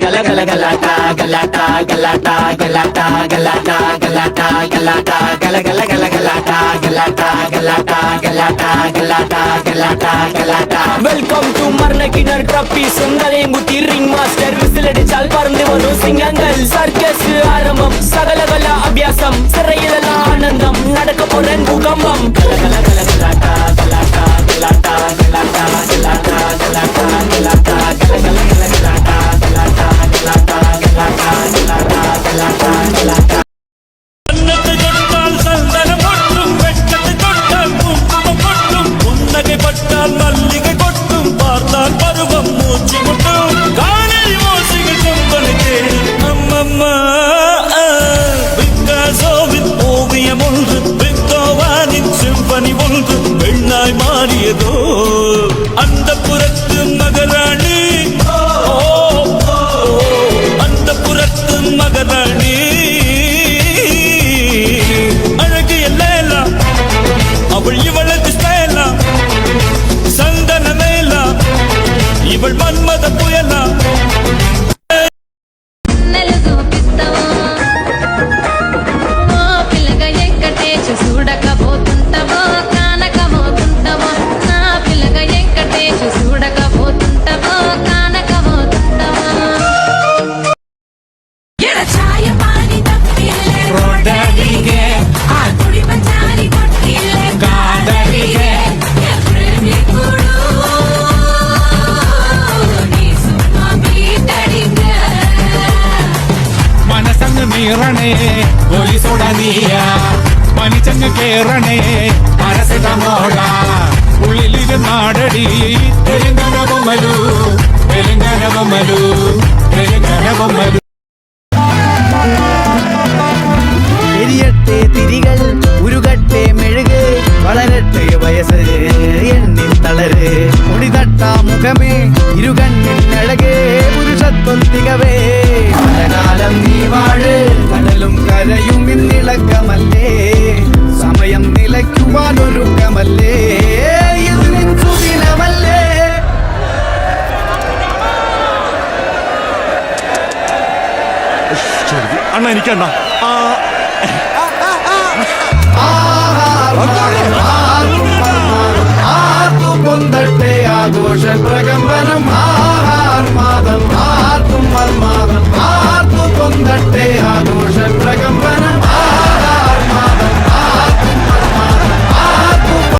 gala gala galata galata galata galata galata galata galata gala gala gala galata galata galata galata galata galata galata Welcome to Marnakinar Trophy Sungalenguthi Ring Master whistle அடிச்சால் பறந்து வரும் சிங்கங்கள் circus ஆரம்பம் சகலகல அபியாசம் சிறையில ஆனந்தம் நடக்க போற பூகம்பம் gala gala gala galata galata galata galata galata galata galata gala gala gala galata galata galata galata galata galata galata அன்னத்தை தொட்டால் சந்தனம் கொட்டும் வெட்டத்தை தொட்டால் குங்குமம் கொட்டும் புன்னகை பட்டால் மல்லிகை கொட்டும் பார்த்தால் பருவம் மூச்சு கொட்டும் காணல் ஓசைகள் கொம்பனை தேடும் அம்மம்மா பிக்காசோவின் ஓவியம் ஒன்று பித்தோவானின் சிம்பனி ஒன்று பெண்ணாய் மாறியதோ அந்த புறத்து மகராணி அந்த புறத்து மகராணி அவள் இவளது ஸ்டைலா சந்தன மேலா இவள் மன்மத புயலா నెలదు పిస్తావా ఓ పిల్లగా వెంకటేశ చూడకపోతుంటావో కానకపోతుంటావో నా పిల్లగా వెంకటేశ చూడకపోతుంటావో కానకపోతుంటావో ఎడ ఛాయ పాని తప్పిల్లే ರೋಡರಿಗೆ ఆ గుడి పంచాలి కొట్టిల్లే ಕಾದರಿಗೆ ప్రేమి కూడు నీ సుమ్మ బీటడింగ മനസ്സങ്ങ് മീറണേ പോലീസോടനീയ പനിച്ചങ്ങ് കേറണേ മനസ്സിടമോട ഉള്ളിലിരുന്നാടടി തെലുങ്കന ബൊമ്മലു തെലുങ്കന ബൊമ്മലു തെലുങ്കന ബൊമ്മലു എരിയട്ടെ തിരികൾ ഉരുകട്ടെ മെഴുക് വളരട്ടെ വയസ്സ് എണ്ണിൻ തളര് മുടിതട്ടാ മുഖമേ ഇരുകണ്ണിൻ അഴകേ പുരുഷത്വത്തികവേ പലകാലം നീ വാഴ് കടലും കരയും ഇന്നിളക്കമല്ലേ സമയം നിലയ്ക്കുവാനൊരുക്കമല്ലേ ഇത് നിൻ സുദിനമല്ലേ അണ്ണ എനിക്കണ്ണ പൊന്തട്ടെ ആഘോഷ പ്രകമ്പനം ആർമാദം ആർക്കും മർമാദം ആർക്കു പൊന്തട്ടെ ആഘോഷ പ്രകമ്പനം